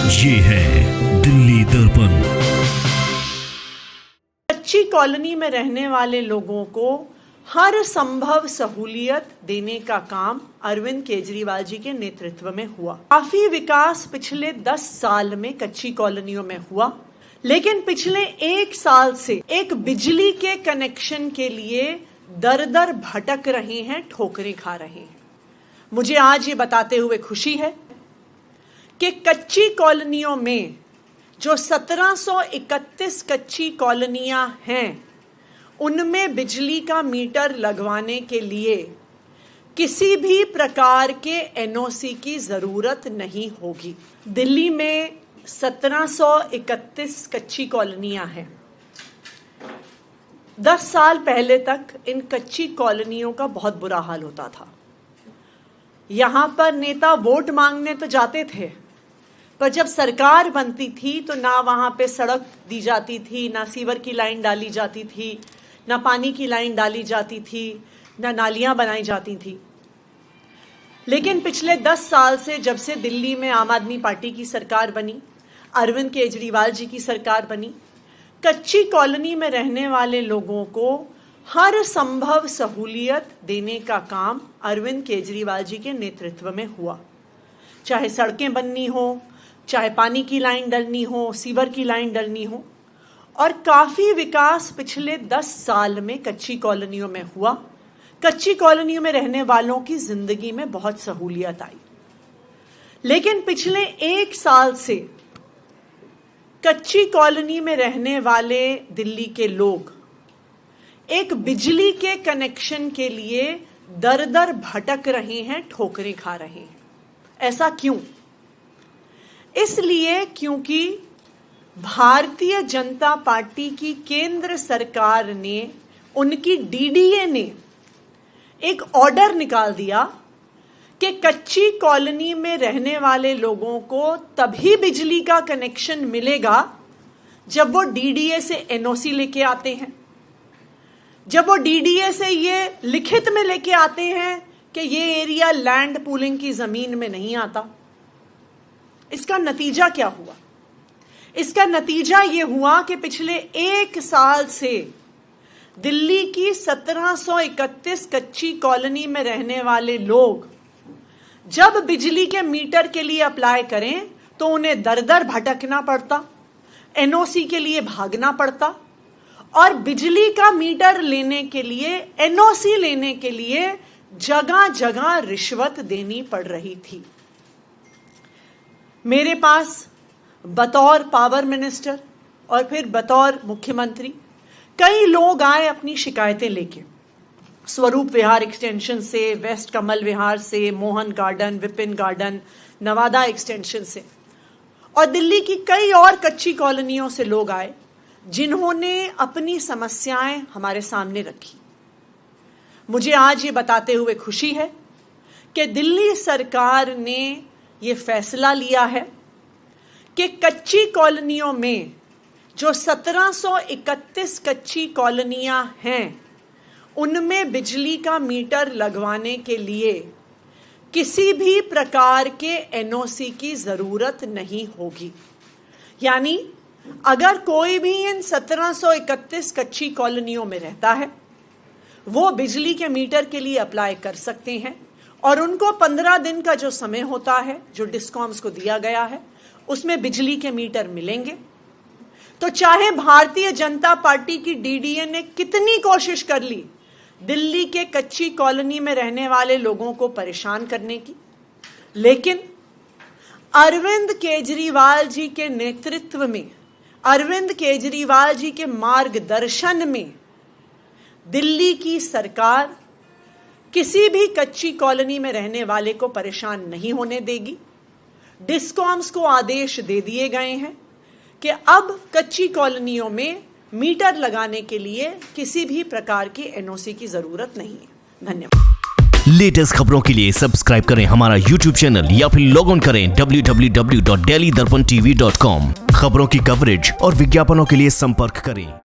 ये है दिल्ली दर्पण। कच्ची कॉलोनी में रहने वाले लोगों को हर संभव सहूलियत देने का काम अरविंद केजरीवाल जी के नेतृत्व में हुआ। काफी विकास पिछले 10 साल में कच्ची कॉलोनियों में हुआ, लेकिन पिछले 1 साल से एक बिजली के कनेक्शन के लिए दर दर भटक रहे हैं, ठोकरें खा रहे हैं। मुझे आज ये बताते हुए खुशी है कि कच्ची कॉलोनियों में जो 1731 कच्ची कॉलोनियां हैं, उनमें बिजली का मीटर लगवाने के लिए किसी भी प्रकार के एनओसी की जरूरत नहीं होगी। दिल्ली में 1731 कच्ची कॉलोनियां हैं। 10 साल पहले तक इन कच्ची कॉलोनियों का बहुत बुरा हाल होता था। यहां पर नेता वोट मांगने तो जाते थे, पर जब सरकार बनती थी तो ना वहां पे सड़क दी जाती थी, ना सीवर की लाइन डाली जाती थी, ना पानी की लाइन डाली जाती थी, ना नालियां बनाई जाती थी। लेकिन पिछले 10 साल से जब से दिल्ली में आम आदमी पार्टी की सरकार बनी, अरविंद केजरीवाल जी की सरकार बनी, कच्ची कॉलोनी में रहने वाले लोगों को हर संभव सहूलियत देने का काम अरविंद केजरीवाल जी के नेतृत्व में हुआ। चाहे सड़कें बननी हो, चाहे पानी की लाइन डलनी हो, सीवर की लाइन डलनी हो, और काफी विकास पिछले 10 साल में कच्ची कॉलोनियों में हुआ। कच्ची कॉलोनियों में रहने वालों की जिंदगी में बहुत सहूलियत आई। लेकिन पिछले 1 साल से कच्ची कॉलोनी में रहने वाले दिल्ली के लोग एक बिजली के कनेक्शन के लिए दर दर भटक रहे हैं, ठोकरें खा रहे हैं। ऐसा क्यों? इसलिए क्योंकि भारतीय जनता पार्टी की केंद्र सरकार ने, उनकी डीडीए ने एक ऑर्डर निकाल दिया कि कच्ची कॉलोनी में रहने वाले लोगों को तभी बिजली का कनेक्शन मिलेगा जब वो डीडीए से एनओसी लेके आते हैं, जब वो डीडीए से ये लिखित में लेके आते हैं कि ये एरिया लैंड पूलिंग की जमीन में नहीं आता। इसका नतीजा क्या हुआ? इसका नतीजा ये हुआ कि पिछले 1 साल से दिल्ली की 1731 कच्ची कॉलोनी में रहने वाले लोग जब बिजली के मीटर के लिए अप्लाई करें तो उन्हें दर दर भटकना पड़ता, एनओसी के लिए भागना पड़ता, और बिजली का मीटर लेने के लिए, एनओसी लेने के लिए जगह जगह रिश्वत देनी पड़ रही थी। मेरे पास बतौर पावर मिनिस्टर और फिर बतौर मुख्यमंत्री कई लोग आए अपनी शिकायतें लेके, स्वरूप विहार एक्सटेंशन से, वेस्ट कमल विहार से, Mohan garden, Vipin garden, Nawada extension से, और दिल्ली की कई और कच्ची कॉलोनियों से लोग आए जिन्होंने अपनी समस्याएं हमारे सामने रखी। मुझे आज ये बताते हुए खुशी है कि दिल्ली सरकार ने ये फैसला लिया है कि कच्ची कॉलोनियों में जो 1731 कच्ची कॉलोनियां हैं, उनमें बिजली का मीटर लगवाने के लिए किसी भी प्रकार के एनओसी की जरूरत नहीं होगी। यानी अगर कोई भी इन 1731 कच्ची कॉलोनियों में रहता है, वो बिजली के मीटर के लिए अप्लाई कर सकते हैं, और उनको 15 दिन का जो समय होता है, जो डिस्कॉम्स को दिया गया है, उसमें बिजली के मीटर मिलेंगे। तो चाहे भारतीय जनता पार्टी की डीडीए ने कितनी कोशिश कर ली दिल्ली के कच्ची कॉलोनी में रहने वाले लोगों को परेशान करने की, लेकिन अरविंद केजरीवाल जी के नेतृत्व में, अरविंद केजरीवाल जी के मार्गदर्शन में दिल्ली की सरकार किसी भी कच्ची कॉलोनी में रहने वाले को परेशान नहीं होने देगी। डिस्कॉम्स को आदेश दे दिए गए हैं कि अब कच्ची कॉलोनियों में मीटर लगाने के लिए किसी भी प्रकार की एनओसी की जरूरत नहीं है। धन्यवाद। लेटेस्ट खबरों के लिए सब्सक्राइब करें हमारा YouTube चैनल या फिर लॉग ऑन करें www.delhidarpantv.com। खबरों की कवरेज और विज्ञापनों के लिए संपर्क करें।